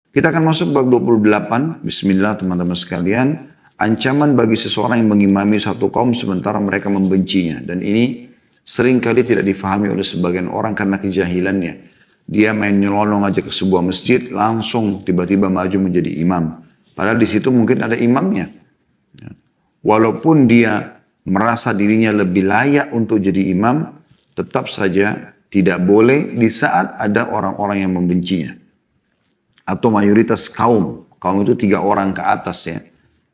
Kita akan masuk bab 28. Bismillah teman-teman sekalian. Ancaman bagi seseorang yang mengimami satu kaum sementara mereka membencinya. Dan ini seringkali tidak difahami oleh sebagian orang karena kejahilannya. Dia main nyelonong aja ke sebuah masjid, langsung tiba-tiba maju menjadi imam. Padahal di situ mungkin ada imamnya. Walaupun dia merasa dirinya lebih layak untuk jadi imam, tetap saja tidak boleh di saat ada orang-orang yang membencinya. Atau mayoritas kaum itu 3 orang ke atas ya.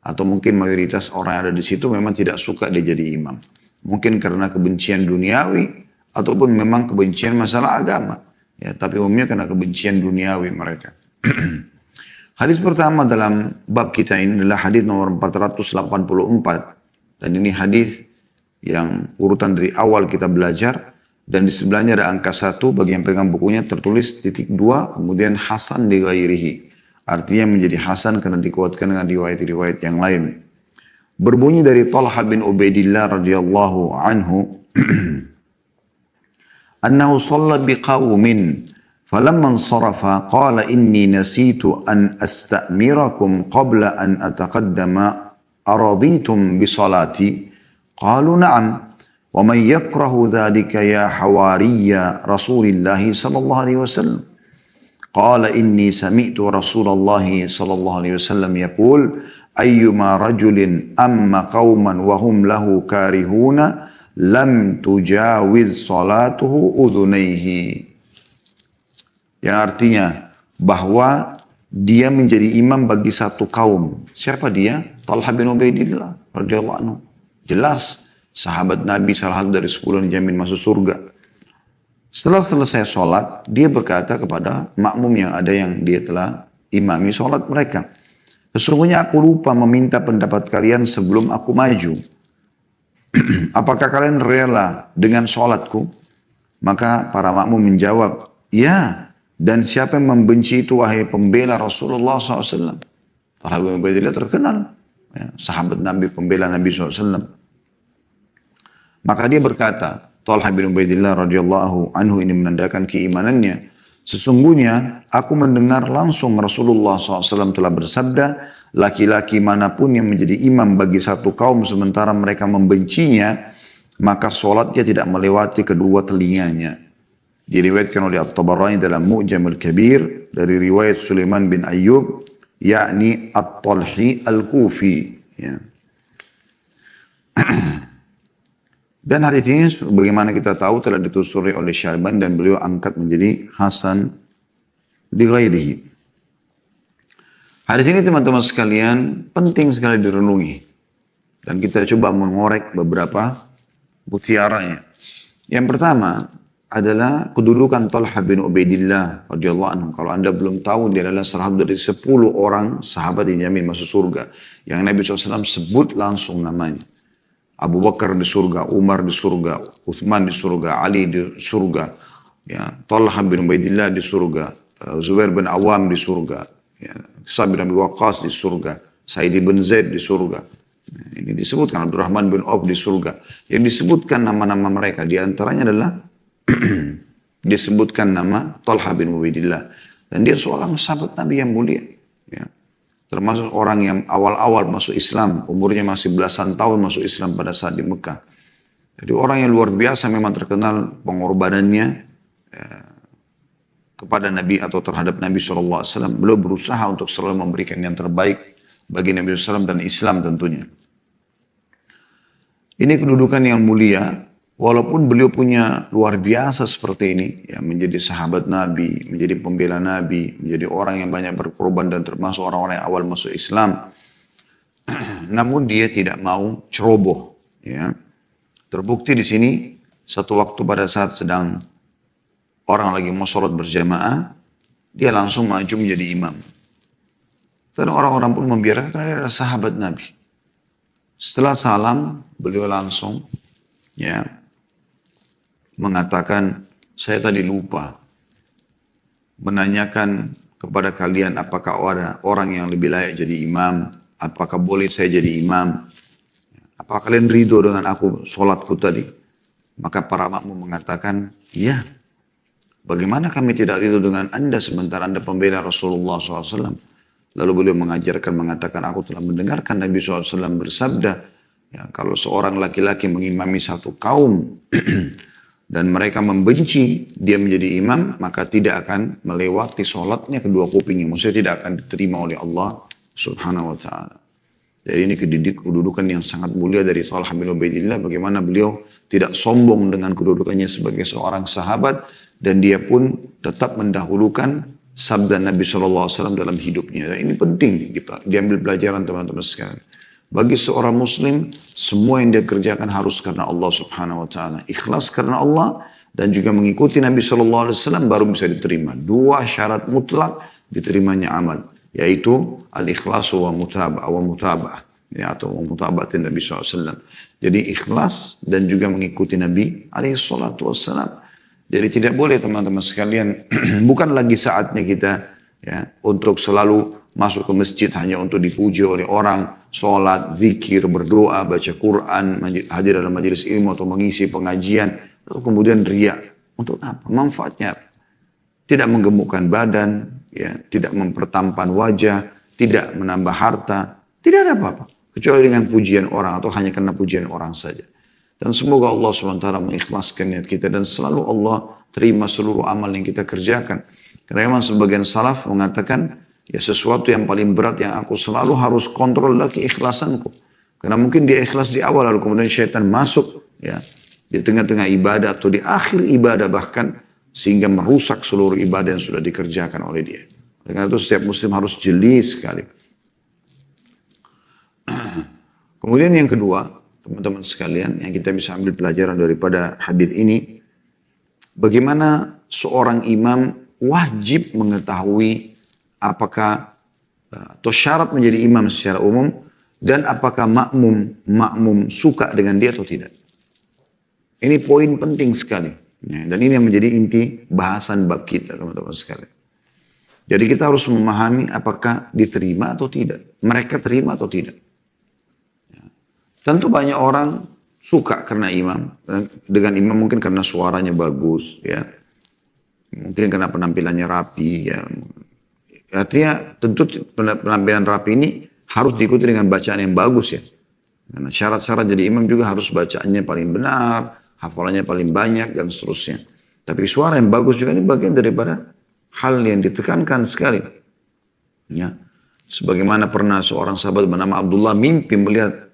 Atau mungkin mayoritas orang yang ada di situ memang tidak suka dia jadi imam. Mungkin karena kebencian duniawi, ataupun memang kebencian masalah agama. Ya, tapi umumnya karena kebencian duniawi mereka. Hadis pertama dalam bab kita ini adalah hadis nomor 484. Dan ini hadis yang urutan dari awal kita belajar. Dan di sebelahnya ada angka 1, bagi yang pegang bukunya tertulis titik 2, kemudian Hasan di ghairihi. Artinya menjadi Hasan karena dikuatkan dengan riwayat-riwayat yang lain. Berbunyi dari Talha bin Ubaidillah radhiyallahu anhu, annahu shalla biqaumin, falamma insarafa qala inni nasitu an astamirakum qabla an ataqaddama araditum bisalati. Qalu na'am. ومن يكره ذلك يا حواري رسول الله صلى الله عليه وسلم قال إني سمعت رسول الله صلى الله عليه وسلم يقول أيما رجل أما قوما وهم له كارهون لم تجاوز صلاته أذنيه. Yang artinya bahwa dia menjadi imam bagi satu kaum. Siapa dia? Talha bin Ubaidillah radhiyallahu anhu. Jelas sahabat Nabi salah satu dari 10 yang dijamin masuk surga. Setelah selesai sholat, dia berkata kepada makmum yang ada yang dia telah imami sholat mereka. Sesungguhnya aku lupa meminta pendapat kalian sebelum aku maju. Apakah kalian rela dengan sholatku? Maka para makmum menjawab, ya. Dan siapa yang membenci itu wahai pembela Rasulullah SAW. Talha bin Ubaidillah terkenal. Ya, sahabat Nabi, pembela Nabi SAW. Maka dia berkata, Talha bin Ubaidillah radhiyallahu anhu ini menandakan keimanannya. Sesungguhnya aku mendengar langsung Rasulullah SAW telah bersabda, laki-laki manapun yang menjadi imam bagi satu kaum sementara mereka membencinya, maka sholatnya tidak melewati kedua telinganya. Diriwayatkan oleh At-Tabarani dalam Mu'jamul Kabir dari riwayat Sulaiman bin Ayyub, yakni At-Talhi Al-Kufi. Ya. Dan hadis ini bagaimana kita tahu telah ditelusuri oleh Syarban dan beliau angkat menjadi Hasan di ghairihi. Hadis ini teman-teman sekalian penting sekali direnungi. Dan kita coba mengorek beberapa mutiaranya. Yang pertama adalah kedudukan Talha bin Ubaidillah radhiyallahu anhu. Kalau Anda belum tahu, dia adalah salah satu dari 10 orang sahabat yang dijamin masuk surga. Yang Nabi SAW sebut langsung namanya. Abu Bakar di surga, Umar di surga, Uthman di surga, Ali di surga, ya, Talha bin Ubaidillah di surga, Zubair bin Awam di surga, ya, Sa'd bin Abi Waqqas di surga, Sa'id bin Zaid di surga. Ini disebutkan Abdurrahman bin Auf di surga. Yang disebutkan nama-nama mereka di antaranya adalah disebutkan nama Talha bin Ubaidillah. Dan dia seorang sahabat Nabi yang mulia. Ya. Termasuk orang yang awal-awal masuk Islam. Umurnya masih belasan tahun masuk Islam pada saat di Mekah. Jadi orang yang luar biasa memang terkenal pengorbanannya kepada Nabi atau terhadap Nabi SAW. Beliau berusaha untuk selalu memberikan yang terbaik bagi Nabi SAW dan Islam tentunya. Ini kedudukan yang mulia. Walaupun beliau punya luar biasa seperti ini, ya, menjadi sahabat Nabi, menjadi pembela Nabi, menjadi orang yang banyak berkorban dan termasuk orang-orang yang awal masuk Islam. Namun dia tidak mau ceroboh. Ya. Terbukti di sini, satu waktu pada saat sedang orang lagi mau sholat berjamaah, dia langsung maju menjadi imam. Dan orang-orang pun membiarkan karena dia adalah sahabat Nabi. Setelah salam, beliau langsung mengatakan, saya tadi lupa menanyakan kepada kalian apakah ada orang yang lebih layak jadi imam, apakah boleh saya jadi imam, apakah kalian ridho dengan aku sholatku tadi. Maka para makmum mengatakan, iya. Bagaimana kami tidak ridho dengan anda sementara anda pembela Rasulullah SAW? Lalu beliau mengajarkan, mengatakan, aku telah mendengarkan Nabi SAW bersabda, ya, kalau seorang laki-laki mengimami satu kaum dan mereka membenci dia menjadi imam, maka tidak akan melewati sholatnya kedua kupingnya. Maksudnya tidak akan diterima oleh Allah Subhanahu wa ta'ala. Jadi ini kedudukan yang sangat mulia dari Talha bin Ubaidillah. Bagaimana beliau tidak sombong dengan kedudukannya sebagai seorang sahabat. Dan dia pun tetap mendahulukan sabda Nabi SAW dalam hidupnya. Dan ini penting diambil pelajaran teman-teman sekalian. Bagi seorang muslim, semua yang dia kerjakan harus karena Allah Subhanahu wa ta'ala. Ikhlas karena Allah dan juga mengikuti Nabi SAW baru bisa diterima. Dua syarat mutlak diterimanya amal. Yaitu al-ikhlasu wa mutaba'ah. Ya, atau mutaba'atin Nabi SAW. Jadi ikhlas dan juga mengikuti Nabi SAW. Jadi tidak boleh teman-teman sekalian, bukan lagi saatnya kita ya untuk selalu masuk ke masjid hanya untuk dipuji oleh orang, sholat, zikir, berdoa, baca Quran, hadir dalam majelis ilmu atau mengisi pengajian, lalu kemudian riya. Untuk apa? Manfaatnya apa? Tidak menggemukkan badan, ya, tidak mempertampan wajah, tidak menambah harta, tidak ada apa-apa. Kecuali dengan pujian orang atau hanya karena pujian orang saja. Dan semoga Allah SWT mengikhlaskan niat kita dan selalu Allah terima seluruh amal yang kita kerjakan. Karena memang sebagian salaf mengatakan, ya sesuatu yang paling berat yang aku selalu harus kontrol adalah keikhlasanku. Karena mungkin dia ikhlas di awal lalu kemudian syaitan masuk ya di tengah-tengah ibadah atau di akhir ibadah bahkan sehingga merusak seluruh ibadah yang sudah dikerjakan oleh dia. Karena itu setiap muslim harus jeli sekali. Kemudian yang kedua, teman-teman sekalian, yang kita bisa ambil pelajaran daripada hadis ini, bagaimana seorang imam wajib mengetahui apakah atau syarat menjadi imam secara umum dan apakah makmum suka dengan dia atau tidak. Ini poin penting sekali. Ya, dan ini yang menjadi inti bahasan bab kita, teman-teman sekalian. Jadi kita harus memahami apakah diterima atau tidak. Mereka terima atau tidak. Ya. Tentu banyak orang suka karena imam. Dengan imam mungkin karena suaranya bagus. Ya. Mungkin karena penampilannya rapi. Ya. Artinya tentu penampilan rapi ini harus diikuti dengan bacaan yang bagus ya. Karena syarat-syarat jadi imam juga harus bacaannya paling benar. Hafalannya paling banyak dan seterusnya. Tapi suara yang bagus juga ini bagian daripada hal yang ditekankan sekali. Ya. Sebagaimana pernah seorang sahabat bernama Abdullah mimpi melihat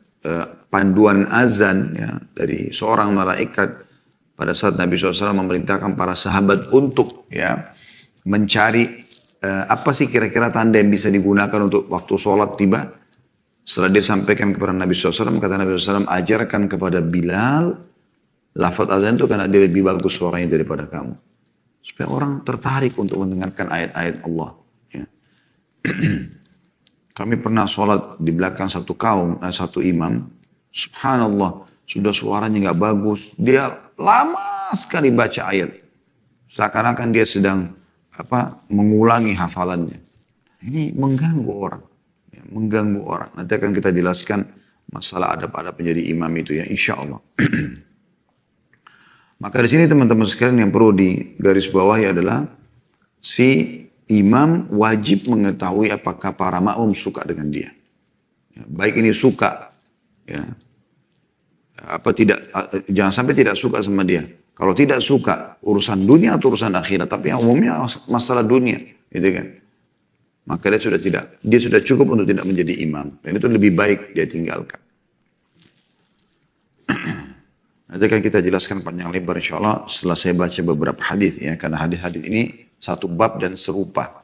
panduan azan ya, dari seorang malaikat pada saat Nabi SAW memerintahkan para sahabat untuk ya mencari apa sih kira-kira tanda yang bisa digunakan untuk waktu sholat tiba. Setelah dia sampaikan kepada Nabi SAW, kata Nabi SAW, ajarkan kepada Bilal lafaz azan itu karena dia lebih bagus suaranya daripada kamu. Supaya orang tertarik untuk mendengarkan ayat-ayat Allah. Ya. Kami pernah sholat di belakang satu imam. Subhanallah, sudah suaranya nggak bagus. Dia lama sekali baca ayat. Seakan-akan dia sedang mengulangi hafalannya. Ini mengganggu orang. Ya, mengganggu orang. Nanti akan kita jelaskan masalah adab-adab menjadi imam itu ya, insya Allah. Maka di sini teman-teman sekalian yang perlu digarisbawahi adalah si imam wajib mengetahui apakah para makmum suka dengan dia. Ya, baik ini suka, ya, apa tidak, jangan sampai tidak suka sama dia. Kalau tidak suka urusan dunia atau urusan akhirat, tapi yang umumnya masalah dunia, gitu kan. Maka dia sudah cukup untuk tidak menjadi imam. Dan itu lebih baik dia tinggalkan. Nanti akan kita jelaskan panjang lebar insya Allah setelah saya baca beberapa hadis ya. Karena hadis-hadis ini satu bab dan serupa.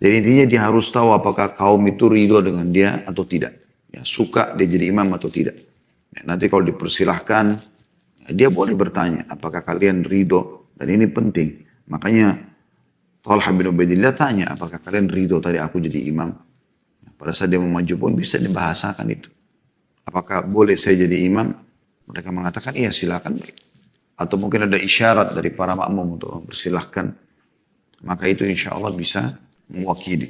Jadi intinya dia harus tahu apakah kaum itu ridho dengan dia atau tidak. Ya, suka dia jadi imam atau tidak. Ya, nanti kalau dipersilahkan, ya, dia boleh bertanya apakah kalian ridho. Dan ini penting. Makanya Talha bin Ubaidillah tanya apakah kalian ridho tadi aku jadi imam. Ya, pada saat dia mau maju pun bisa dibahasakan itu. Apakah boleh saya jadi imam? Mereka mengatakan, iya silakan. Atau mungkin ada isyarat dari para makmum untuk bersilahkan. Maka itu insya Allah bisa mewakili.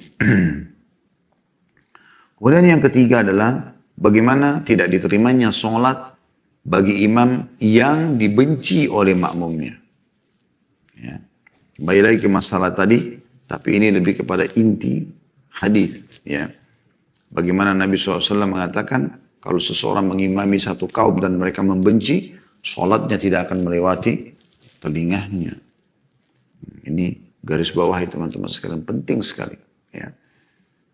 Kemudian yang ketiga adalah bagaimana tidak diterimanya sholat bagi imam yang dibenci oleh makmumnya. Ya. Kembali lagi ke masalah tadi, tapi ini lebih kepada inti hadis. Ya. Bagaimana Nabi SAW mengatakan, kalau seseorang mengimami satu kaum dan mereka membenci, sholatnya tidak akan melewati telinganya. Ini garis bawah teman-teman sekalian, penting sekali. Ya.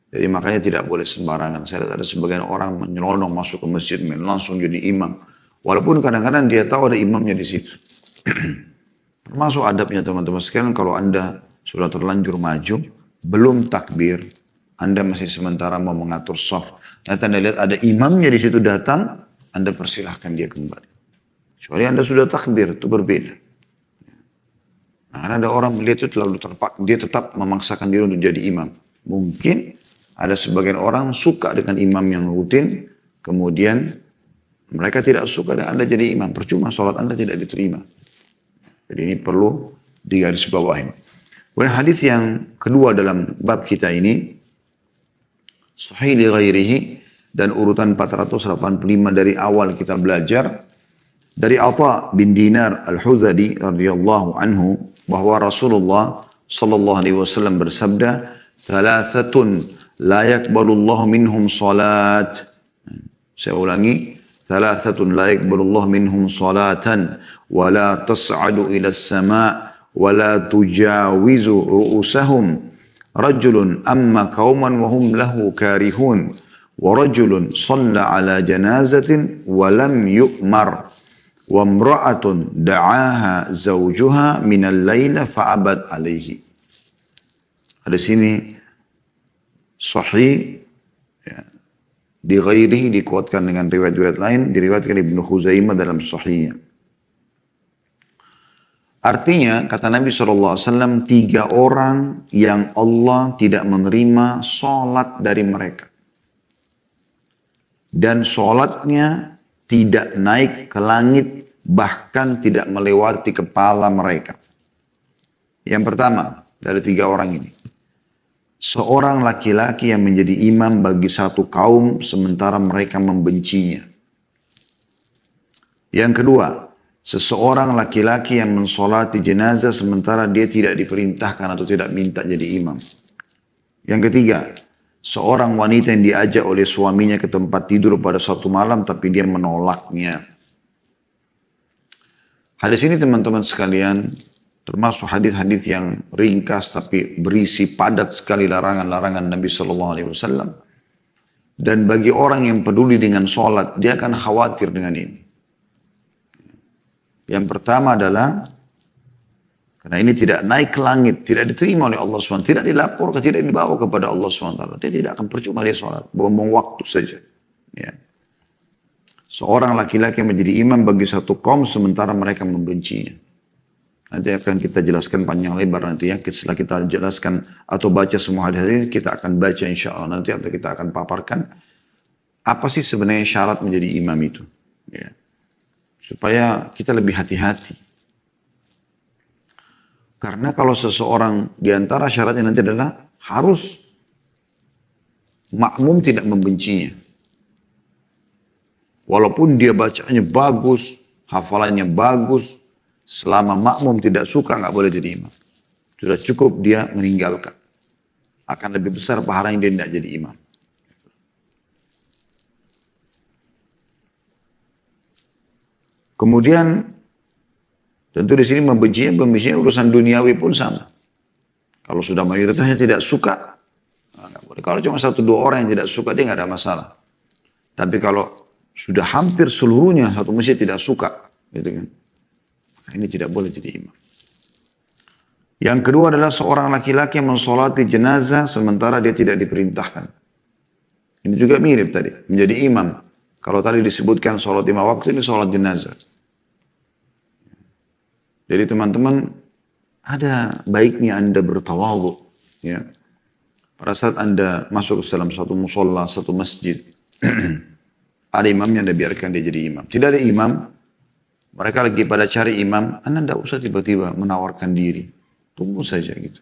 Jadi makanya tidak boleh sembarangan. Saya lihat ada sebagian orang menyelonong masuk ke masjid, langsung jadi imam. Walaupun kadang-kadang dia tahu ada imamnya di situ. Termasuk adabnya teman-teman sekalian, kalau Anda sudah terlanjur maju, belum takbir, Anda masih sementara mau mengatur shaf. Nanti Anda lihat ada imamnya di situ datang, Anda persilahkan dia kembali. Kecuali Anda sudah takbir, itu berbeda. Nah, karena ada orang melihat itu terlalu terpak, dia tetap memaksakan diri untuk jadi imam. Mungkin ada sebagian orang suka dengan imam yang rutin, kemudian mereka tidak suka dengan Anda jadi imam. Percuma sholat Anda tidak diterima. Jadi ini perlu digarisbawahi. Kemudian hadis yang kedua dalam bab kita ini, sahih li ghairihi, dan urutan 485 dari awal kita belajar, dari Atha bin Dinar al-Hudhali radhiyallahu anhu, bahwa Rasulullah sallallahu alaihi wasallam bersabda, "Thalathatun la yaqbalullahu minhum salat." Saya ulangi, "Thalathatun la yaqbalullahu minhum salatan wa la tas'adu ila as-sama' wa la tujawizu ru'usahum. Rajulun amma qauman wa hum lahu karihun wa rajulun shalla ala janazatin wa lam yu'mar wa imra'atun da'aha zawjuha min al-laila fa'abad alaihi." Hadis ini sahih, ya, di ghairihi, dikuatkan dengan riwayat-riwayat lain, diriwayatkan Ibnu Khuzaimah dalam sahihnya. Artinya, kata Nabi SAW, 3 orang yang Allah tidak menerima sholat dari mereka. Dan sholatnya tidak naik ke langit, bahkan tidak melewati kepala mereka. Yang pertama, dari 3 orang ini, seorang laki-laki yang menjadi imam bagi satu kaum sementara mereka membencinya. Yang kedua, seseorang laki-laki yang mensolati jenazah sementara dia tidak diperintahkan atau tidak minta jadi imam. Yang ketiga, seorang wanita yang diajak oleh suaminya ke tempat tidur pada suatu malam tapi dia menolaknya. Hadis ini teman-teman sekalian termasuk hadis-hadis yang ringkas tapi berisi padat sekali larangan-larangan Nabi Sallallahu Alaihi Wasallam. Dan bagi orang yang peduli dengan sholat, dia akan khawatir dengan ini. Yang pertama adalah, karena ini tidak naik ke langit, tidak diterima oleh Allah SWT, tidak dilaporkan, tidak dibawa kepada Allah SWT. Dia tidak akan percuma dia sholat, buang waktu saja. Ya. Seorang laki-laki yang menjadi imam bagi satu kaum sementara mereka membencinya. Nanti akan kita jelaskan panjang lebar nanti ya. Setelah kita jelaskan atau baca semua hadis ini, kita akan baca insya Allah nanti atau kita akan paparkan apa sih sebenarnya syarat menjadi imam itu. Ya. Supaya kita lebih hati-hati. Karena kalau seseorang diantara syaratnya nanti adalah harus makmum tidak membencinya. Walaupun dia bacanya bagus, hafalannya bagus, selama makmum tidak suka nggak boleh jadi imam. Sudah cukup dia meninggalkan. Akan lebih besar pahalanya dia tidak jadi imam. Kemudian tentu di sini membencinya urusan duniawi pun sama. Kalau sudah mayoritasnya tidak suka, nggak boleh. Kalau cuma 1-2 orang yang tidak suka, dia nggak ada masalah. Tapi kalau sudah hampir seluruhnya satu masjid tidak suka, gitu kan? Ini tidak boleh jadi imam. Yang kedua adalah seorang laki-laki yang mensolati jenazah sementara dia tidak diperintahkan. Ini juga mirip tadi, menjadi imam. Kalau tadi disebutkan sholat 5 waktu, ini sholat jenazah. Jadi teman-teman, ada baiknya Anda bertawadhu. Ya. Pada saat Anda masuk ke dalam satu musola, satu masjid, ada imamnya, Anda biarkan dia jadi imam. Tidak ada imam, mereka lagi pada cari imam, Anda tidak usah tiba-tiba menawarkan diri. Tunggu saja gitu.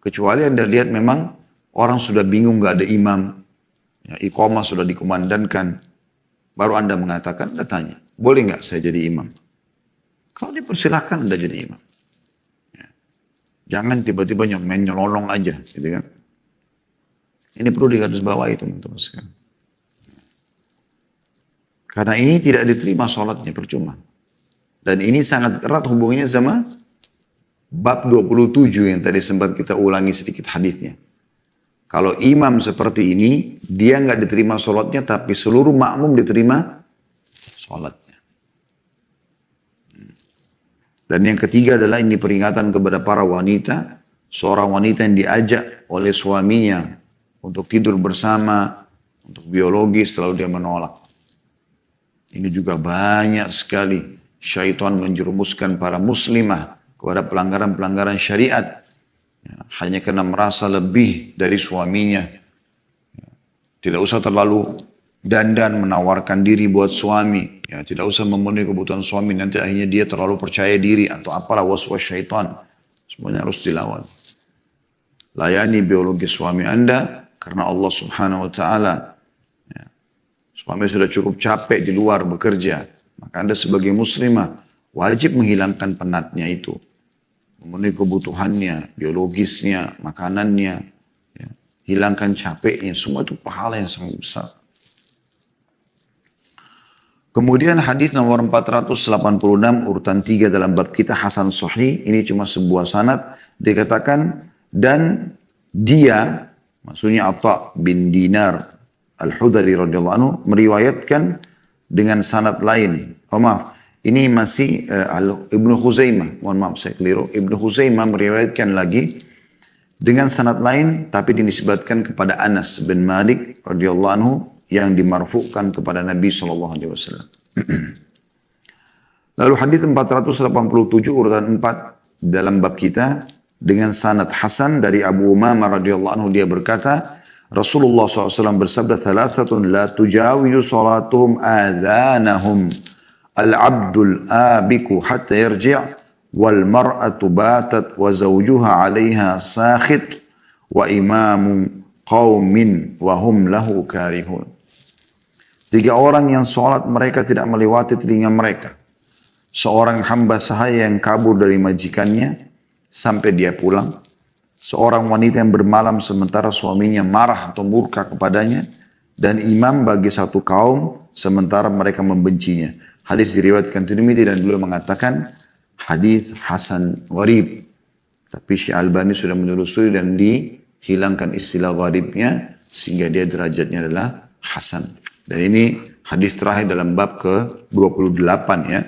Kecuali Anda lihat memang orang sudah bingung gak ada imam, ya, iqamah sudah dikumandangkan, baru Anda mengatakan, Anda tanya, boleh nggak saya jadi imam? Kalau dipersilahkan Anda jadi imam. Jangan tiba-tiba nyelolong aja, gitu kan. Ini perlu digarisbawahi teman-teman sekalian. Karena ini tidak diterima sholatnya, percuma. Dan ini sangat erat hubungannya sama bab 27 yang tadi sempat kita ulangi sedikit hadisnya. Kalau imam seperti ini, dia nggak diterima sholatnya, tapi seluruh makmum diterima sholatnya. Dan yang ketiga adalah ini peringatan kepada para wanita. Seorang wanita yang diajak oleh suaminya untuk tidur bersama, untuk biologis, selalu dia menolak. Ini juga banyak sekali syaitan menjerumuskan para muslimah kepada pelanggaran-pelanggaran syariat. Ya, hanya karena merasa lebih dari suaminya. Ya, tidak usah terlalu dandan menawarkan diri buat suami. Ya, tidak usah memenuhi kebutuhan suami. Nanti akhirnya dia terlalu percaya diri atau apalah waswas syaitan. Semuanya harus dilawan. Layani biologi suami Anda karena Allah Subhanahu wa Ta'ala. Suami sudah cukup capek di luar bekerja. Maka Anda sebagai muslimah wajib menghilangkan penatnya itu. Memenuhi kebutuhannya, biologisnya, makanannya. Ya. Hilangkan capeknya. Semua itu pahala yang sangat besar. Kemudian hadis nomor 486 urutan 3 dalam bab kita Hasan Sahih. Ini cuma sebuah sanad. Dikatakan dan dia, maksudnya Atha bin Dinar Al-Hudari radhiyallahu anhu meriwayatkan dengan sanad lain. Oh maaf, ini masih Ibnu Khuzaimah. Mohon maaf saya keliru. Ibnu Khuzaimah meriwayatkan lagi dengan sanad lain tapi dinisbatkan kepada Anas bin Malik radhiyallahu anhu yang dimarfu'kan kepada Nabi sallallahu alaihi wasallam. Lalu hadis 487 urutan 4 dalam bab kita dengan sanad hasan dari Abu Umamah radhiyallahu anhu dia berkata Rasulullah SAW bersabda, "Thalathatun la tujawizu salatuhum adhanahum al-abdul abiku hatta yarji' wal mar'atu batat wa zawjuha 'alayha sakhit wa imamu qaumin wa hum lahu karihun." 3 orang yang sholat mereka tidak melewati telinga mereka. Seorang hamba sahaya yang kabur dari majikannya sampai dia pulang. Seorang wanita yang bermalam sementara suaminya marah atau murka kepadanya. Dan imam bagi satu kaum sementara mereka membencinya. Hadis diriwayatkan Tirmidzi dan beliau mengatakan hadis hasan gharib. Tapi Syekh Albani sudah menelusuri dan dihilangkan istilah gharibnya sehingga dia derajatnya adalah hasan. Dan ini hadis terakhir dalam bab ke-28 ya.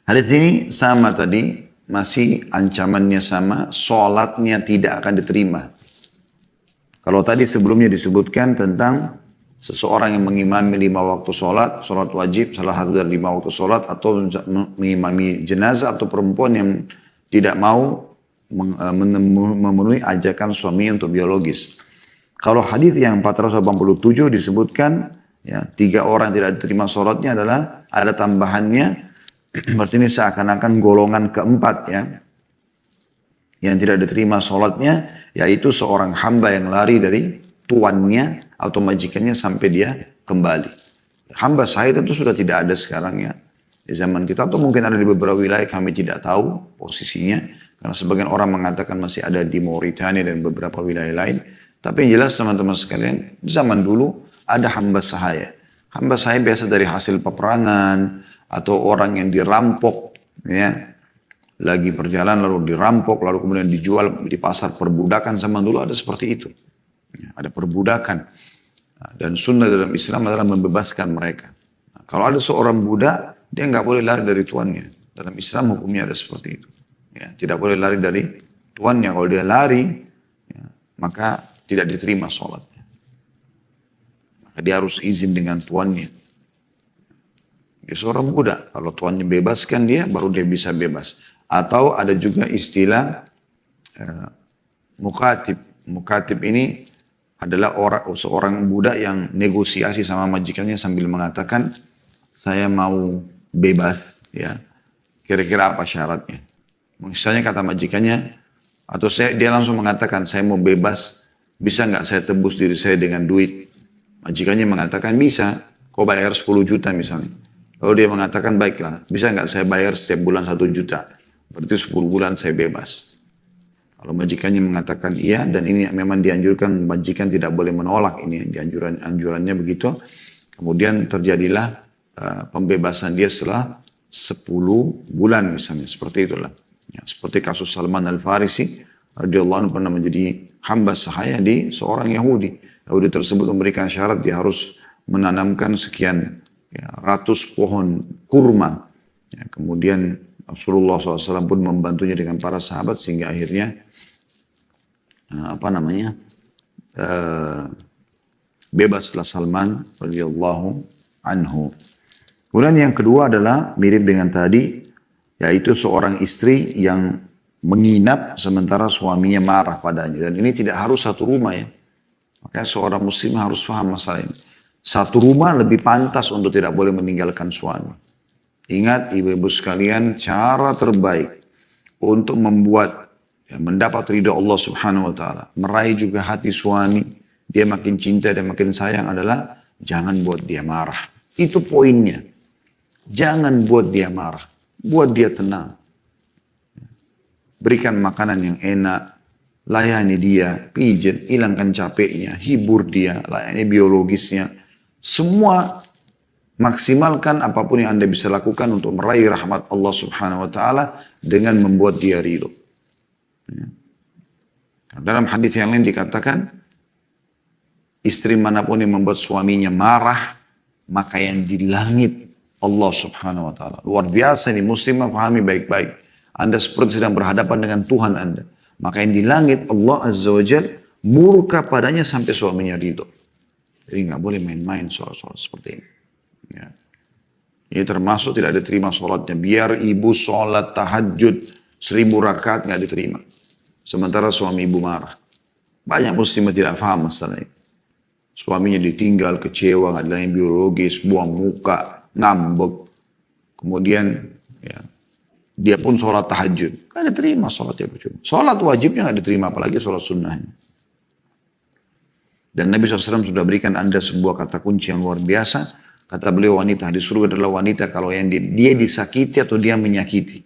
Hadis ini sama tadi. Masih ancamannya sama, sholatnya tidak akan diterima. Kalau tadi sebelumnya disebutkan tentang seseorang yang mengimami 5 waktu sholat, sholat wajib, salah satu dari 5 waktu sholat, atau mengimami jenazah atau perempuan yang tidak mau memenuhi ajakan suaminya untuk biologis. Kalau hadis yang 487 disebutkan, ya, 3 orang tidak diterima sholatnya adalah ada tambahannya. Berarti ini seakan-akan golongan keempat ya. Yang tidak diterima sholatnya, yaitu seorang hamba yang lari dari tuannya atau majikannya sampai dia kembali. Hamba sahih tentu sudah tidak ada sekarang ya. Di zaman kita atau mungkin ada di beberapa wilayah kami tidak tahu posisinya. Karena sebagian orang mengatakan masih ada di Mauritania dan beberapa wilayah lain. Tapi yang jelas teman-teman sekalian, zaman dulu ada hamba sahaya. Hamba sahaya biasa dari hasil peperangan, atau orang yang dirampok, ya, lagi perjalanan lalu dirampok, lalu kemudian dijual di pasar perbudakan zaman dulu ada seperti itu. Ya, ada perbudakan. Dan sunnah dalam Islam adalah membebaskan mereka. Nah, kalau ada seorang budak, dia nggak boleh lari dari tuannya. Dalam Islam hukumnya ada seperti itu. Ya, tidak boleh lari dari tuannya. Kalau dia lari, ya, maka tidak diterima sholatnya. Maka dia harus izin dengan tuannya. Dia seorang budak, kalau tuannya bebaskan dia, baru dia bisa bebas. Atau ada juga istilah mukatib. Mukatib ini adalah seorang budak yang negosiasi sama majikannya sambil mengatakan, saya mau bebas, ya. Kira-kira apa syaratnya? Misalnya kata majikannya, atau dia langsung mengatakan, saya mau bebas, bisa nggak saya tebus diri saya dengan duit? Majikannya mengatakan, bisa, kau bayar 10 juta misalnya. Lalu dia mengatakan, baiklah, bisa nggak saya bayar setiap bulan 1 juta? Berarti 10 bulan saya bebas. Kalau majikannya mengatakan iya, dan ini memang dianjurkan, majikan tidak boleh menolak ini, anjurannya begitu. Kemudian terjadilah pembebasan dia setelah 10 bulan misalnya, seperti itulah. Ya, seperti kasus Salman Al-Farisi, radhiyallahu anhu pernah menjadi hamba sahaya di seorang Yahudi. Yahudi tersebut memberikan syarat dia harus menanamkan sekian ratus pohon kurma. Ya, kemudian Rasulullah SAW pun membantunya dengan para sahabat sehingga akhirnya bebaslah Salman radhiyallahu anhu. Kemudian yang kedua adalah mirip dengan tadi, yaitu seorang istri yang menginap sementara suaminya marah padanya. Dan ini tidak harus satu rumah ya. Makanya seorang muslim harus paham masalah ini. Satu rumah lebih pantas untuk tidak boleh meninggalkan suami. Ingat ibu-ibu sekalian, cara terbaik untuk membuat mendapat ridha Allah Subhanahu wa taala, meraih juga hati suami, dia makin cinta dan makin sayang adalah jangan buat dia marah. Itu poinnya. Jangan buat dia marah, buat dia tenang. Berikan makanan yang enak, layani dia, pijat, hilangkan capeknya, hibur dia, layani biologisnya. Semua maksimalkan apapun yang Anda bisa lakukan untuk meraih rahmat Allah Subhanahu wa taala dengan membuat dia ridho. Dalam hadis yang lain dikatakan, istri manapun yang membuat suaminya marah, maka yang di langit Allah Subhanahu wa taala. Luar biasa ini, muslimah pahami baik-baik. Anda seperti sedang berhadapan dengan Tuhan Anda. Maka yang di langit Allah Azza wa Jalla murka padanya sampai suaminya ridho. Jadi nggak boleh main-main soal-soal seperti ini. Ya. Ini termasuk tidak diterima sholatnya. Biar ibu sholat tahajud 1000 rakaat nggak diterima. Sementara suami ibu marah. Banyak muslimah tidak paham masalah ini. Suaminya ditinggal, kecewa, nggak ada yang biologis, buang muka, ngambek. Kemudian ya, dia pun sholat tahajud. Nggak diterima sholatnya. Sholat wajibnya nggak diterima, apalagi sholat sunnahnya. Dan Nabi SAW sudah berikan Anda sebuah kata kunci yang luar biasa. Kata beliau, wanita di surga adalah wanita kalau yang dia disakiti atau dia menyakiti.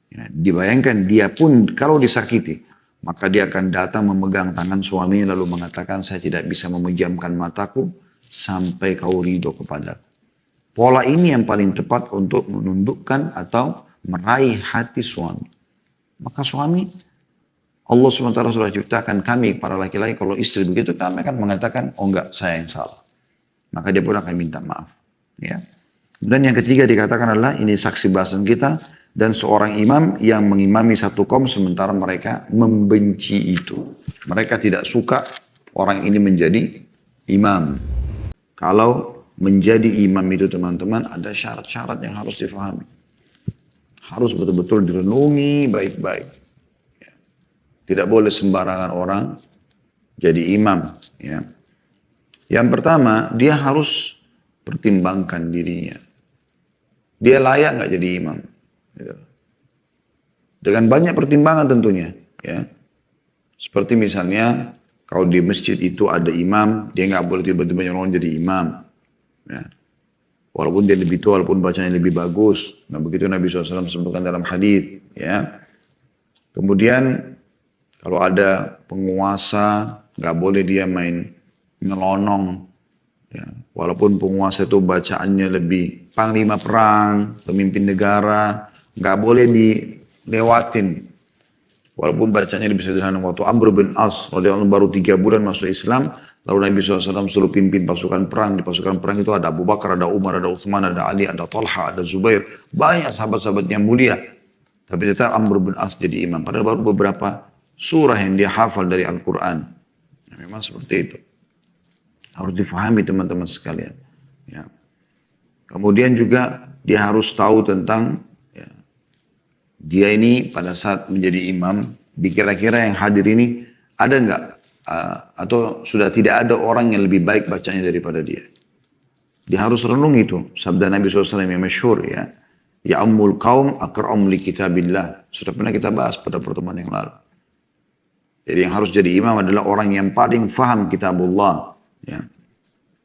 Ya, dibayangkan dia pun kalau disakiti, maka dia akan datang memegang tangan suaminya lalu mengatakan, saya tidak bisa memejamkan mataku sampai kau ridho kepadaku. Pola ini yang paling tepat untuk menundukkan atau meraih hati suami. Maka suami, Allah SWT sudah ciptakan kami para laki-laki, kalau istri begitu kami akan mengatakan, oh enggak, saya yang salah. Maka dia pun akan minta maaf. Ya. Dan yang ketiga dikatakan adalah, ini saksi bahasan kita, dan seorang imam yang mengimami satu kaum sementara mereka membenci itu. Mereka tidak suka orang ini menjadi imam. Kalau menjadi imam itu teman-teman ada syarat-syarat yang harus difahami. Harus betul-betul direnungi baik-baik. Ya. Tidak boleh sembarangan orang jadi imam. Ya. Yang pertama, dia harus pertimbangkan dirinya. Dia layak nggak jadi imam? Dengan banyak pertimbangan tentunya. Ya. Seperti misalnya, kalau di masjid itu ada imam, dia nggak boleh tiba-tiba nyolong jadi imam. Ya. Walaupun dia lebih tua, walaupun bacanya lebih bagus. Nah begitu Nabi SAW sebutkan dalam hadis. Ya. Kemudian, kalau ada penguasa, nggak boleh dia main nyelonong. Ya. Walaupun penguasa itu bacaannya lebih panglima perang, pemimpin negara, nggak boleh dilewatin. Walaupun bacanya lebih sederhana. Waktu Amr bin As, baru 3 bulan masuk Islam, lalu Nabi SAW suruh pimpin pasukan perang. Di pasukan perang itu ada Abu Bakar, ada Umar, ada Uthman, ada Ali, ada Talha, ada Zubair. Banyak sahabat-sahabat yang mulia. Tapi ternyata Amr bin As jadi imam. Padahal baru beberapa surah yang dia hafal dari Al-Quran. Nah, memang seperti itu. Harus difahami teman-teman sekalian. Ya. Kemudian juga dia harus tahu tentang dia ini pada saat menjadi imam, kira-kira yang hadir ini ada enggak atau sudah tidak ada orang yang lebih baik bacanya daripada dia. Dia harus renung itu. Sabda Nabi SAW yang masyhur ya. Ya ummul qaum aqra'um li kitabillah. Sudah pernah kita bahas pada pertemuan yang lalu. Jadi yang harus jadi imam adalah orang yang paling faham kitabullah. Ya.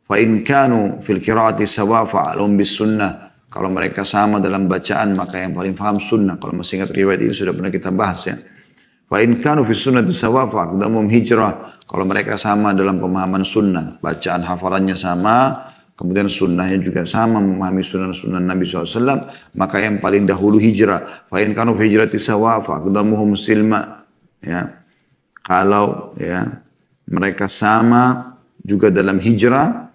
Fa in kanu fil qiraati sawa fa'alum bis sunnah. Kalau mereka sama dalam bacaan, maka yang paling paham sunnah. Kalau masih ingat riwayat ini sudah pernah kita bahas ya. Fa in kanu fi sunnati sawa fa aqdamuhum hijrah. Kalau mereka sama dalam pemahaman sunnah, bacaan hafalannya sama, kemudian sunnahnya juga sama, memahami sunnah-sunnah Nabi SAW, maka yang paling dahulu hijrah. Fa in kanu fi hijrati sawa fa aqdamuhum silma. Ya. Kalau ya mereka sama juga dalam hijrah,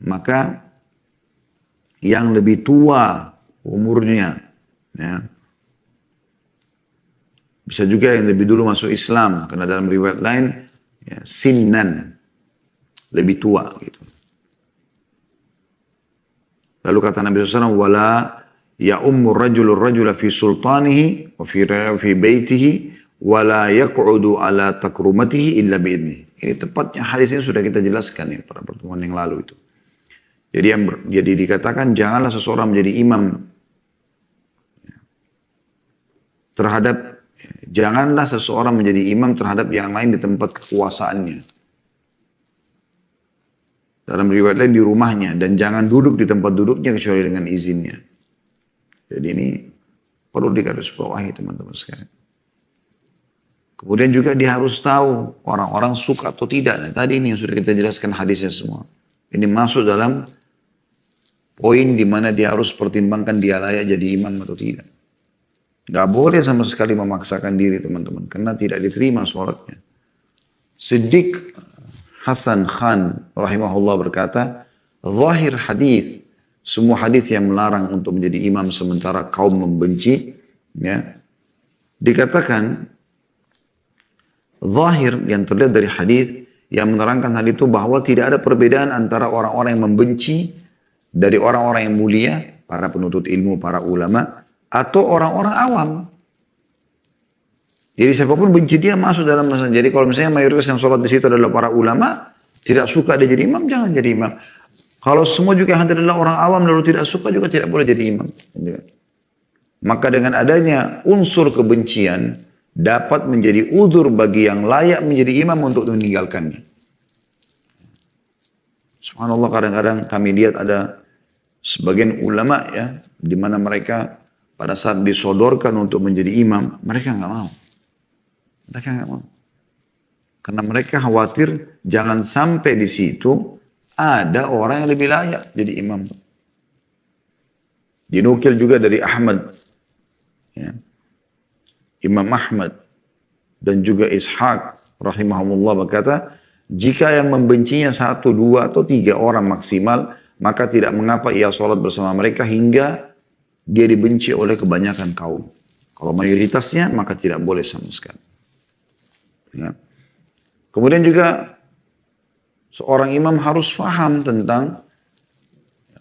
maka yang lebih tua umurnya, ya. Bisa juga yang lebih dulu masuk Islam, karena dalam riwayat lain, ya, sinnan, lebih tua. Gitu. Lalu kata Nabi SAW, wala ya ummur rajulur rajula fi sultanihi, wa fi baitihi, wala yaq'udu ala takrumatihi illa bi'idni. Ini tepatnya hadis ini sudah kita jelaskan ya, pada pertemuan yang lalu itu. Jadi dikatakan janganlah seseorang menjadi imam terhadap, janganlah seseorang menjadi imam terhadap yang lain di tempat kekuasaannya. Dalam riwayat lain di rumahnya, dan jangan duduk di tempat duduknya kecuali dengan izinnya. Jadi ini perlu digarisbawahi teman-teman sekalian. Kemudian juga dia harus tahu orang-orang suka atau tidak. Nah, tadi ini yang sudah kita jelaskan hadisnya semua. Ini masuk dalam poin di mana dia harus pertimbangkan dia layak jadi imam atau tidak. Gak boleh sama sekali memaksakan diri teman-teman, karena tidak diterima sholatnya. Siddiq Hasan Khan rahimahullah berkata, zahir hadis, semua hadis yang melarang untuk menjadi imam sementara kaum membenci, ya, dikatakan zahir yang terlihat dari hadis yang menerangkan hal itu bahwa tidak ada perbedaan antara orang-orang yang membenci dari orang-orang yang mulia, para penuntut ilmu, para ulama, atau orang-orang awam. Jadi siapapun benci dia masuk dalam masalah. Jadi kalau misalnya mayoritas yang sholat di situ adalah para ulama, tidak suka dia jadi imam, jangan jadi imam. Kalau semua juga hadir adalah orang awam lalu tidak suka juga tidak boleh jadi imam. Maka dengan adanya unsur kebencian dapat menjadi udzur bagi yang layak menjadi imam untuk meninggalkannya. Subhanallah, kadang-kadang kami lihat ada sebagian ulama ya, di mana mereka pada saat disodorkan untuk menjadi imam, mereka nggak mau. Mereka nggak mau. Karena mereka khawatir jangan sampai di situ ada orang yang lebih layak jadi imam. Dinukil juga dari Ahmad, ya. Imam Ahmad dan juga Ishaq rahimahumullah berkata, jika yang membencinya 1, 2 atau 3 orang maksimal, maka tidak mengapa ia sholat bersama mereka hingga dia dibenci oleh kebanyakan kaum. Kalau mayoritasnya, maka tidak boleh sama sekali. Ya. Kemudian juga seorang imam harus faham tentang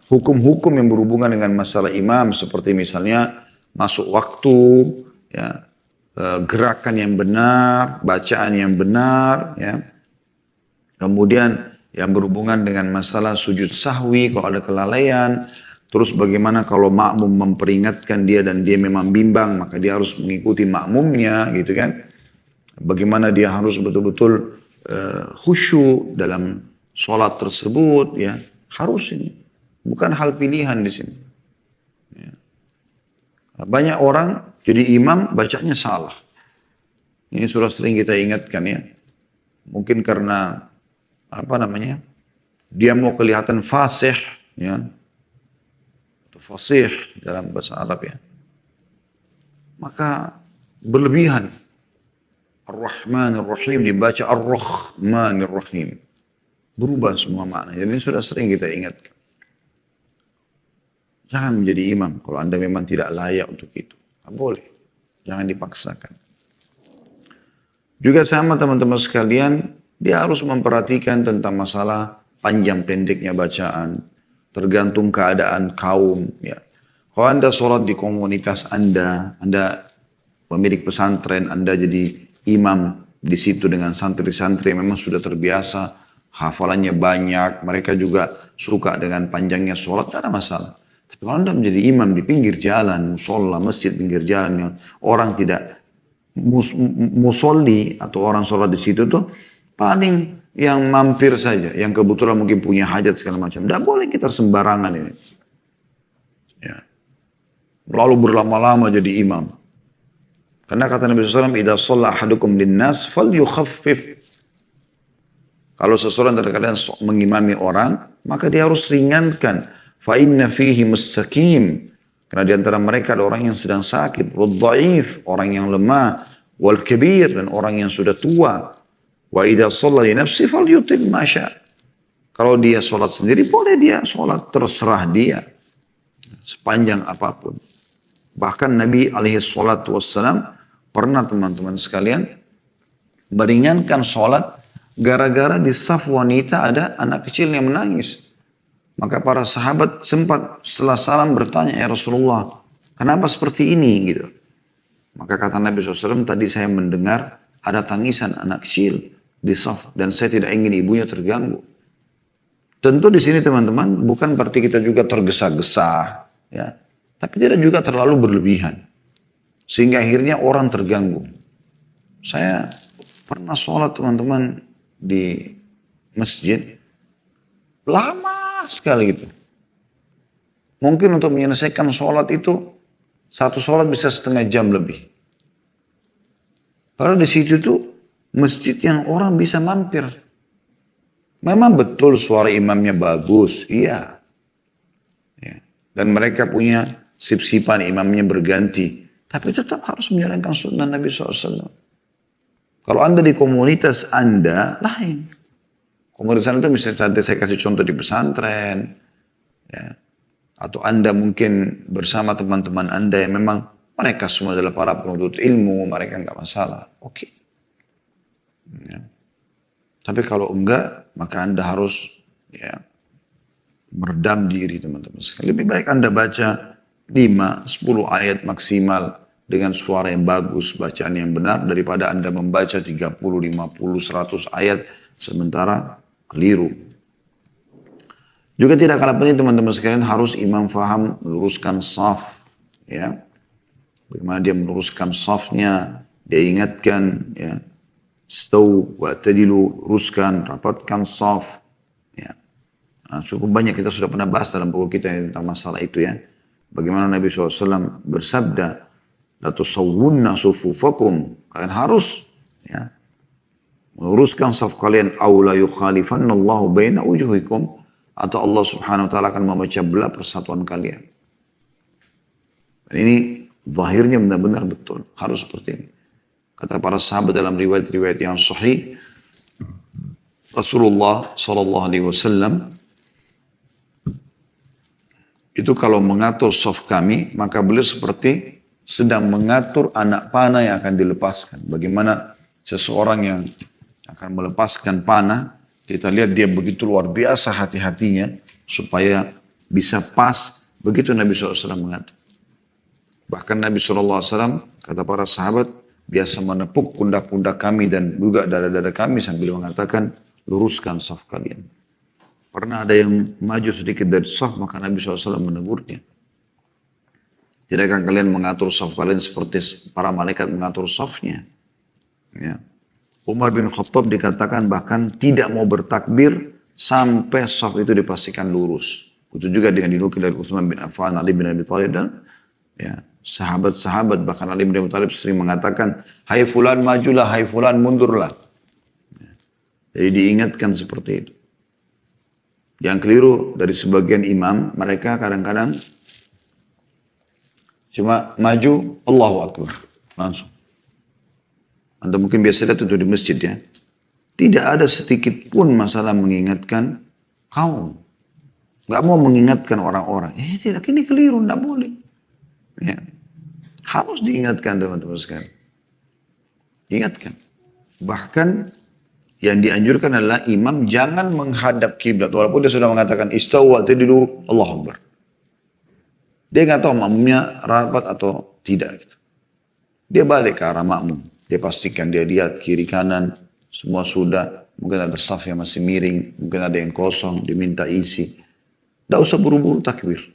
hukum-hukum yang berhubungan dengan masalah imam, seperti misalnya masuk waktu, ya, gerakan yang benar, bacaan yang benar, ya. Kemudian yang berhubungan dengan masalah sujud sahwi kalau ada kelalaian, terus bagaimana kalau makmum memperingatkan dia dan dia memang bimbang, maka dia harus mengikuti makmumnya, gitu kan. Bagaimana dia harus betul-betul khusyuk dalam sholat tersebut, ya, harus ini. Bukan hal pilihan di sini. Ya. Banyak orang jadi imam bacanya salah. Ini sudah sering kita ingatkan ya. Mungkin karena dia mau kelihatan fasih, ya, atau fasih dalam bahasa Arab ya. Maka berlebihan. Ar-Rahman Ar-Rahim dibaca Ar-Rahman Ar-Rahim. Berubah semua makna. Jadi ini sudah sering kita ingatkan. Jangan menjadi imam kalau Anda memang tidak layak untuk itu. Tidak boleh. Jangan dipaksakan. Juga sama teman-teman sekalian, dia harus memperhatikan tentang masalah panjang pendeknya bacaan. Tergantung keadaan kaum. Ya. Kalau Anda sholat di komunitas Anda pemilik pesantren, Anda jadi imam di situ dengan santri-santri yang memang sudah terbiasa, hafalannya banyak, mereka juga suka dengan panjangnya sholat, tidak ada masalah. Tapi kalau Anda menjadi imam di pinggir jalan, musola, masjid pinggir jalan, yang orang tidak musolli atau orang sholat di situ tuh paling yang mampir saja, yang kebetulan mungkin punya hajat segala macam. Tidak boleh kita sembarangan ini. Ya. lalu berlama-lama jadi imam. Karena kata Nabi SAW, "Idza shalla ahadukum linnas falyukhaffif." Kalau seseorang dari kalian mengimami orang, maka dia harus ringankan. Fa inna fihi mustaqim. Karena di antara mereka ada orang yang sedang sakit, wal dhaif, orang yang lemah, wal kabir, dan orang yang sudah tua. Wa idza shalla li nafsi falyutim ma syaa. Kalau dia sholat sendiri, boleh dia sholat, terserah dia. Sepanjang apapun. Bahkan Nabi alaihissalatu wassalam pernah teman-teman sekalian meringankan sholat gara-gara di saf wanita ada anak kecil yang menangis. Maka para sahabat sempat setelah salam bertanya, "Ya Rasulullah, kenapa seperti ini?" gitu. Maka kata Nabi SAW, "Tadi saya mendengar ada tangisan anak kecil di saf dan saya tidak ingin ibunya terganggu." Tentu di sini teman-teman bukan berarti kita juga tergesa-gesa, ya, tapi tidak juga terlalu berlebihan, sehingga akhirnya orang terganggu. Saya pernah sholat teman-teman di masjid, lama sekali gitu. Mungkin untuk menyelesaikan sholat itu, satu sholat bisa setengah jam lebih. Karena di situ tuh masjid yang orang bisa mampir. Memang betul suara imamnya bagus, iya. Ya. Dan mereka punya sip-sipan imamnya berganti. Tapi tetap harus menjalankan sunnah Nabi SAW. Kalau Anda di komunitas Anda, lain. Komunitas Anda itu misalnya saya kasih contoh di pesantren. Ya. Atau Anda mungkin bersama teman-teman Anda yang memang mereka semua adalah para penuntut ilmu, mereka nggak masalah. Oke. Ya. Tapi kalau enggak, maka Anda harus ya, meredam diri teman-teman sekali. Lebih baik Anda baca 5-10 ayat maksimal dengan suara yang bagus, bacaan yang benar, daripada Anda membaca 30, 50, 100 ayat sementara keliru. Juga tidak kalah penting teman-teman sekalian, harus imam faham meluruskan saf. Ya. Bagaimana dia meluruskan safnya, dia ingatkan, ya. Stau, wa'tadilu, luruskan, rapatkan saf. Ya. Nah, cukup banyak kita sudah pernah bahas dalam buku kita tentang masalah itu ya. Bagaimana Nabi SAW bersabda, "La tusawwunna sufufakum." Kalian harus ya, meluruskan saf kalian. "Aw la yukhalifanna Allahu baina wujuhikum." Atau Allah Subhanahu wa taala akan memecah belah persatuan kalian. Dan ini zahirnya benar-benar betul. Harus seperti ini. Kata para sahabat dalam riwayat-riwayat yang sahih, Rasulullah sallallahu alaihi wasallam itu kalau mengatur saf kami, maka beliau seperti sedang mengatur anak panah yang akan dilepaskan. Bagaimana seseorang yang akan melepaskan panah, kita lihat dia begitu luar biasa hati-hatinya supaya bisa pas. Begitu Nabi SAW mengatur. Bahkan Nabi SAW, kata para sahabat, biasa menepuk pundak-pundak kami dan juga dada-dada kami sambil mengatakan, "Luruskan saf kalian." Pernah ada yang maju sedikit dari saf, maka Nabi SAW menegurnya. Tidakkah kalian mengatur saf kalian seperti para malaikat mengatur safnya? Ya. Umar bin Khattab dikatakan bahkan tidak mau bertakbir sampai saf itu dipastikan lurus. Itu juga dengan dinukil dari Utsman bin Affan, Ali bin Abi Thalib dan ya, sahabat-sahabat, bahkan Ali bin Abi Thalib sering mengatakan, "Hai fulan majulah, hai fulan mundurlah." Jadi diingatkan seperti itu. Yang keliru dari sebagian imam, mereka kadang-kadang cuma maju, Allahu Akbar, langsung. Anda mungkin biasa lihat itu di masjid ya. Tidak ada sedikit pun masalah mengingatkan kaum. Gak mau mengingatkan orang-orang. Tidak, ini keliru, tidak boleh. Ya. Harus diingatkan teman-teman sekalian. Ingatkan. Bahkan yang dianjurkan adalah imam jangan menghadap kiblat. Walaupun dia sudah mengatakan istawa tadilu Allahu Akbar. Dia nggak tahu makmumnya rapat atau tidak. Gitu. Dia balik ke arah makmum. Dia pastikan dia lihat kiri kanan. Semua sudah. Mungkin ada saf yang masih miring. Mungkin ada yang kosong. Diminta isi. Tidak usah buru-buru takbir.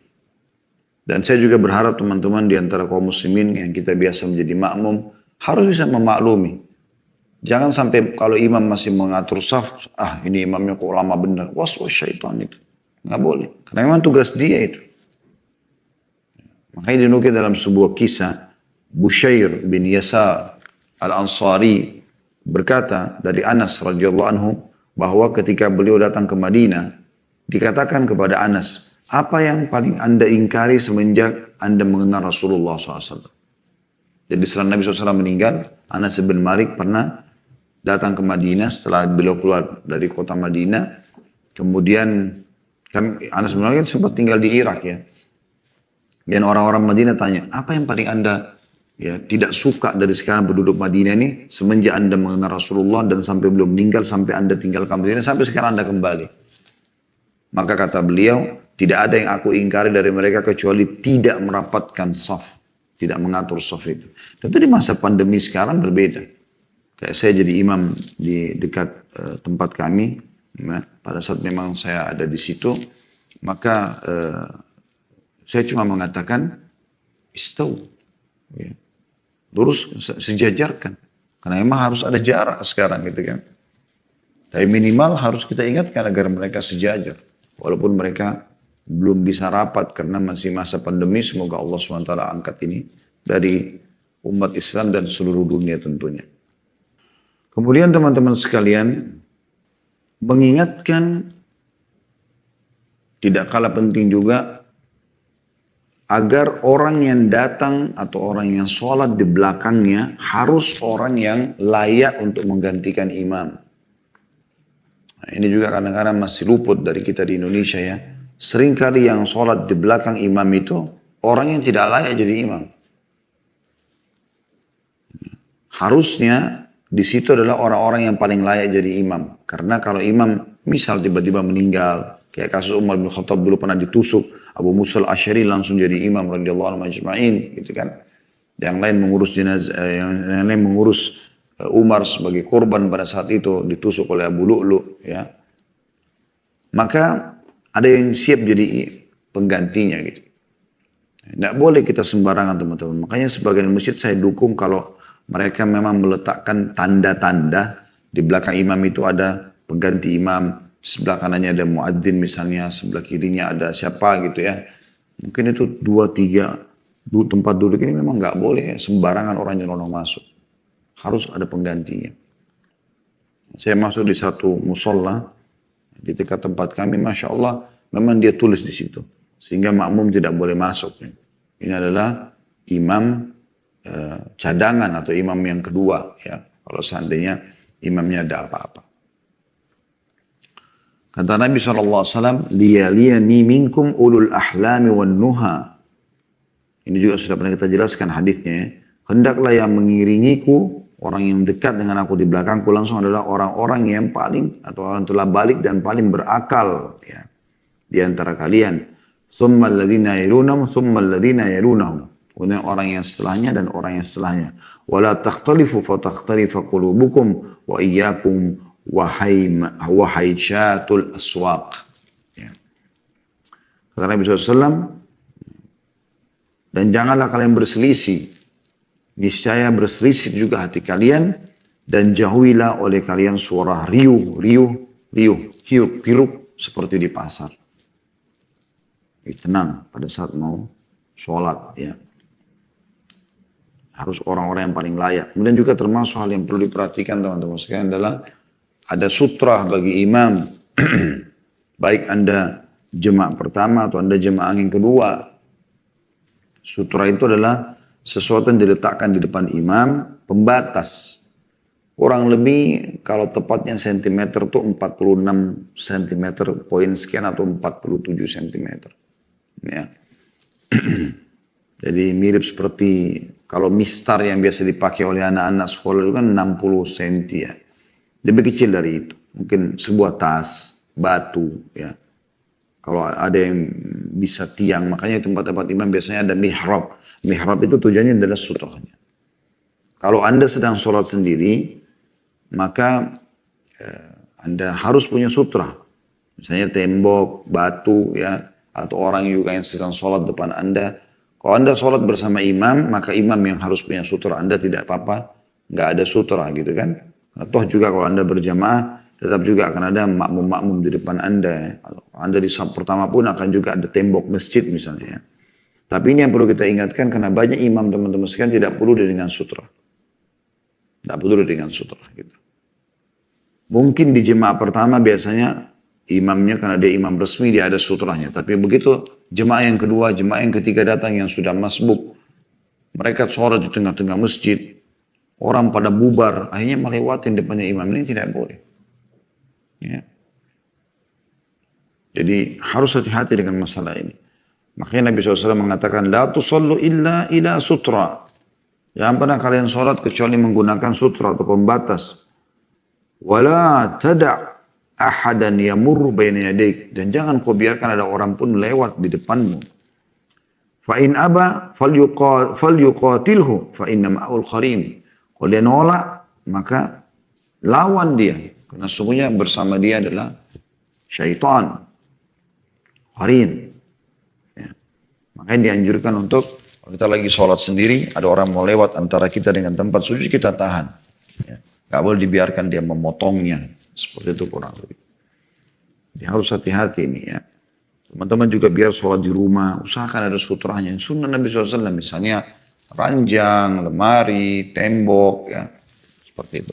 Dan saya juga berharap teman-teman di antara kaum muslimin yang kita biasa menjadi makmum harus bisa memaklumi. Jangan sampai kalau imam masih mengatur saf, ini imamnya kok lama benar. Was syaitan itu. Nggak boleh. Karena memang tugas dia itu. Makanya dinukil dalam sebuah kisah, Bushair bin Yasa al-Ansari berkata dari Anas radhiyallahu anhu bahwa ketika beliau datang ke Madinah, dikatakan kepada Anas, apa yang paling anda ingkari semenjak anda mengenal Rasulullah SAW? Jadi setelah Nabi SAW meninggal, Anas bin Malik pernah datang ke Madinah setelah beliau keluar dari kota Madinah. Kemudian kan Anas bin Malik sempat tinggal di Irak ya. Dan orang-orang Madinah tanya, apa yang paling anda tidak suka dari sekarang penduduk Madinah ini semenjak anda mengenal Rasulullah dan sampai beliau meninggal, sampai anda tinggalkan Madinah, sampai sekarang anda kembali. Maka kata beliau, tidak ada yang aku ingkari dari mereka kecuali tidak merapatkan saf, tidak mengatur saf itu. Tentu di masa pandemi sekarang berbeda. Kayak saya jadi imam di dekat tempat kami, pada saat memang saya ada di situ, maka saya cuma mengatakan istau, lurus sejajarkan, karena memang harus ada jarak sekarang gitu kan. Tapi minimal harus kita ingatkan agar mereka sejajar, walaupun mereka belum bisa rapat karena masih masa pandemi. Semoga Allah SWT angkat ini dari umat Islam dan seluruh dunia tentunya. Kemudian teman-teman sekalian, mengingatkan tidak kalah penting juga agar orang yang datang atau orang yang sholat di belakangnya harus orang yang layak untuk menggantikan imam. Nah, ini juga kadang-kadang masih luput dari kita di Indonesia ya. Seringkali yang sholat di belakang imam itu orang yang tidak layak jadi imam. Harusnya di situ adalah orang-orang yang paling layak jadi imam. Karena kalau imam misal tiba-tiba meninggal, kayak kasus Umar bin Khattab dulu pernah ditusuk, Abu Musa al-Asy'ari langsung jadi imam radhiyallahu anhu ajma'in, gitu kan. Yang lain mengurus jenazah, yang lain mengurus Umar sebagai korban pada saat itu ditusuk oleh Abu Lu'lu, ya. Maka ada yang siap jadi penggantinya gitu. Tidak boleh kita sembarangan teman-teman. Makanya sebagian masjid saya dukung kalau mereka memang meletakkan tanda-tanda di belakang imam itu ada pengganti imam. Sebelah kanannya ada muadzin misalnya, sebelah kirinya ada siapa gitu ya. Mungkin itu 2-3 tempat duduk ini memang nggak boleh sembarangan orang nyelonong masuk. Harus ada penggantinya. Saya masuk di satu musola di dekat tempat kami, Masya Allah, memang dia tulis di situ. Sehingga makmum tidak boleh masuk. Ini adalah imam cadangan atau imam yang kedua ya. Kalau seandainya imamnya ada apa-apa. Kata Nabi SAW, liyaliyani minkum ulul ahlami wan nuha. Ini juga sudah pernah kita jelaskan hadisnya ya. Hendaklah yang mengiringiku, orang yang dekat dengan aku di belakangku langsung adalah orang-orang yang paling, atau orang telah balik dan paling berakal ya, di antara kalian. Thumma alladhina yalunahum, thumma alladhina yalunahum. Kemudian orang yang setelahnya dan orang yang setelahnya. Wala takhtalifu fatakhtalifa qulubukum wa iyyakum wahai syatul aswaq. Ya. Kata Nabi SAW, dan janganlah kalian berselisih. Niscaya berselisih juga hati kalian, dan jauhilah oleh kalian suara riuh, hiup, piruk seperti di pasar. Tenang pada saat mau sholat ya. Harus orang-orang yang paling layak. Kemudian juga termasuk hal yang perlu diperhatikan teman-teman sekalian adalah ada sutra bagi imam. Baik Anda jemaah pertama atau Anda jemaah yang kedua. Sutra itu adalah sesuatu yang diletakkan di depan imam, pembatas. Kurang lebih kalau tepatnya sentimeter itu 46 cm poin sekian atau 47 cm. Ya. Jadi mirip seperti kalau mistar yang biasa dipakai oleh anak-anak sekolah itu kan 60 cm ya. Lebih kecil dari itu. Mungkin sebuah tas, batu ya. Kalau ada yang bisa tiang, makanya tempat-tempat imam biasanya ada mihrab. Mihrab itu tujuannya adalah sutranya. Kalau Anda sedang sholat sendiri, maka Anda harus punya sutra. Misalnya tembok, batu ya, atau orang juga yang sedang sholat depan Anda. Kalau Anda sholat bersama imam, maka imam yang harus punya sutra. Anda tidak apa-apa, nggak ada sutra gitu kan. Atau juga kalau Anda berjamaah, tetap juga akan ada makmum-makmum di depan Anda. Kalau Anda di saf pertama pun akan juga ada tembok masjid misalnya. Tapi ini yang perlu kita ingatkan karena banyak imam teman-teman sekalian tidak perlu dengan sutra. Tidak perlu dengan sutra. Gitu. Mungkin di jemaah pertama biasanya imamnya karena dia imam resmi dia ada sutranya. Tapi begitu jemaah yang kedua, jemaah yang ketiga datang yang sudah masbuk. Mereka sholat di tengah-tengah masjid. Orang pada bubar. Akhirnya melewatin depannya imam ini tidak boleh. Ya. Jadi harus hati-hati dengan masalah ini. Makanya Nabi SAW mengatakan, La tusallu illa ila sutra. Jangan pernah kalian sholat kecuali menggunakan sutra atau pembatas. Wala tada' ahadan yamurru bayna yadaik. Dan jangan kau biarkan ada orang pun lewat di depanmu. Fa in aba falyuqatilhu fa inna ma'ul qarin. Kalau dia nolak, maka lawan dia. Karena sungguhnya bersama dia adalah syaitan. Qarin. Ya. Makanya dianjurkan untuk, kalau kita lagi sholat sendiri, ada orang mau lewat antara kita dengan tempat sujud, kita tahan. Ya. Gak boleh dibiarkan dia memotongnya. Seperti itu kurang lebih. Jadi harus hati-hati ini ya. Teman-teman juga biar sholat di rumah, usahakan ada sutranya. Sunnah Nabi SAW misalnya, ranjang, lemari, tembok, ya seperti itu.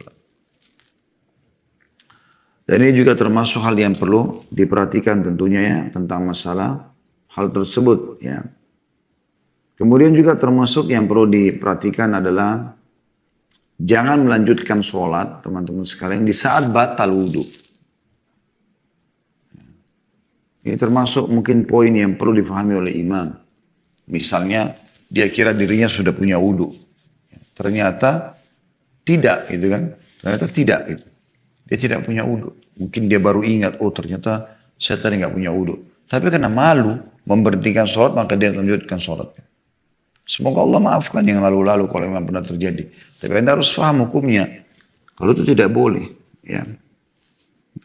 Dan ini juga termasuk hal yang perlu diperhatikan tentunya ya tentang masalah hal tersebut. Ya. Kemudian juga termasuk yang perlu diperhatikan adalah jangan melanjutkan sholat teman-teman sekalian di saat batal wudhu. Ini termasuk mungkin poin yang perlu difahami oleh imam. Misalnya dia kira dirinya sudah punya wudhu. Ternyata tidak gitu kan. Ternyata tidak gitu. Dia tidak punya wudhu. Mungkin dia baru ingat, oh ternyata saya tadi nggak punya wudhu. Tapi karena malu memberhentikan sholat maka dia lanjutkan sholatnya. Semoga Allah maafkan yang lalu-lalu kalau memang pernah terjadi. Tapi Anda harus paham hukumnya. Kalau itu tidak boleh. Ya.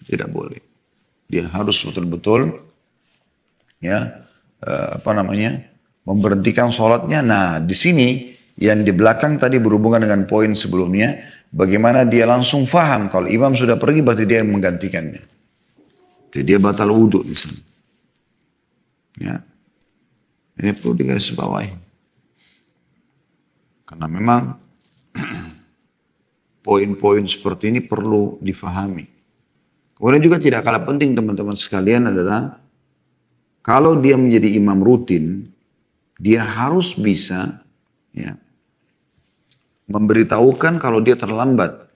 Tidak boleh. Dia harus betul-betul ya memberhentikan sholatnya. Nah, di sini yang di belakang tadi berhubungan dengan poin sebelumnya, bagaimana dia langsung faham kalau imam sudah pergi berarti dia yang menggantikannya. Jadi dia batal wudhu di sini. Ya, ini perlu digarisbawahi. Karena memang poin-poin seperti ini perlu difahami. Kemudian juga tidak kalah penting teman-teman sekalian adalah kalau dia menjadi imam rutin, dia harus bisa ya, memberitahukan kalau dia terlambat.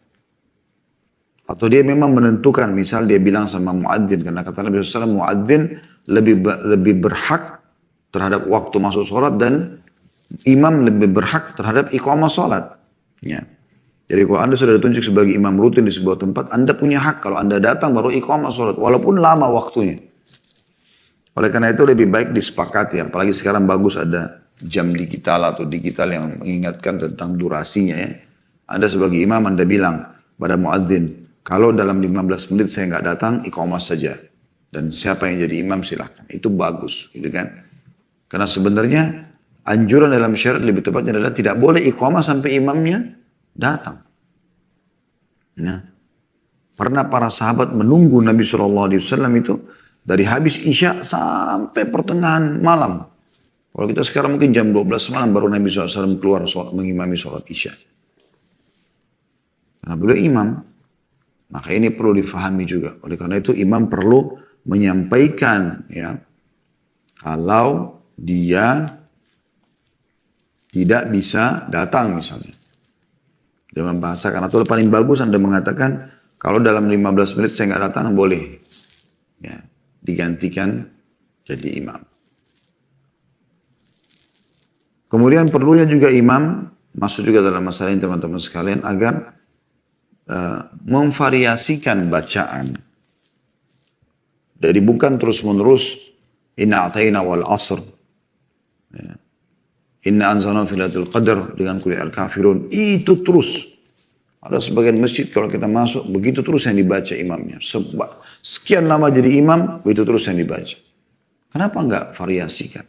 Atau dia memang menentukan, misal dia bilang sama muadzin, karena kata Nabi SAW, muadzin lebih berhak terhadap waktu masuk sholat dan imam lebih berhak terhadap iqamah sholat. Ya. Jadi kalau Anda sudah ditunjuk sebagai imam rutin di sebuah tempat, Anda punya hak kalau Anda datang baru iqamah sholat, walaupun lama waktunya. Oleh karena itu lebih baik disepakati, apalagi sekarang bagus ada jam digital atau digital yang mengingatkan tentang durasinya ya. Anda sebagai imam Anda bilang pada muadzin, kalau dalam 15 menit saya nggak datang, iqamah saja. Dan siapa yang jadi imam silahkan. Itu bagus, gitu kan. Karena sebenarnya anjuran dalam syariat lebih tepatnya adalah tidak boleh iqamah sampai imamnya datang. Nah, pernah para sahabat menunggu Nabi SAW itu dari habis Isya sampai pertengahan malam. Kalau kita sekarang mungkin jam 12 malam baru Nabi SAW keluar mengimami sholat Isya. Karena beliau imam. Maka ini perlu difahami juga. Oleh karena itu imam perlu menyampaikan ya kalau dia tidak bisa datang misalnya. Dia membahasakan atau paling bagus Anda mengatakan kalau dalam 15 menit saya nggak datang boleh. Ya, digantikan jadi imam. Kemudian perlunya juga imam masuk juga dalam masalah ini teman-teman sekalian agar memvariasikan bacaan. Jadi bukan terus-menerus inna a'tayna wal asr. Ya. Inna anzalna fi lailatul qadar dengan qul al-kafirun. Itu terus. Ada sebagian masjid kalau kita masuk begitu terus yang dibaca imamnya. Sekian lama jadi imam, begitu terus yang dibaca. Kenapa enggak variasikan?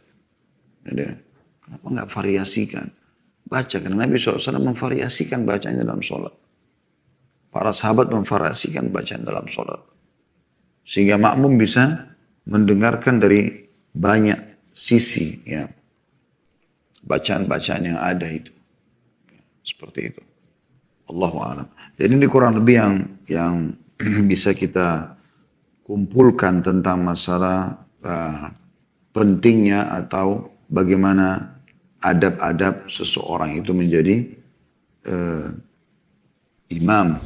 Ya, kenapa enggak variasikan? Baca, karena Nabi SAW memvariasikan bacanya dalam sholat. Para sahabat memvariasikan bacaan dalam sholat. Sehingga makmum bisa mendengarkan dari banyak sisi. Ya. bacaan-bacaan yang ada itu. Seperti itu. Allahu a'lam. Jadi ini kurang lebih yang bisa kita kumpulkan tentang masalah pentingnya atau bagaimana adab-adab seseorang itu menjadi imam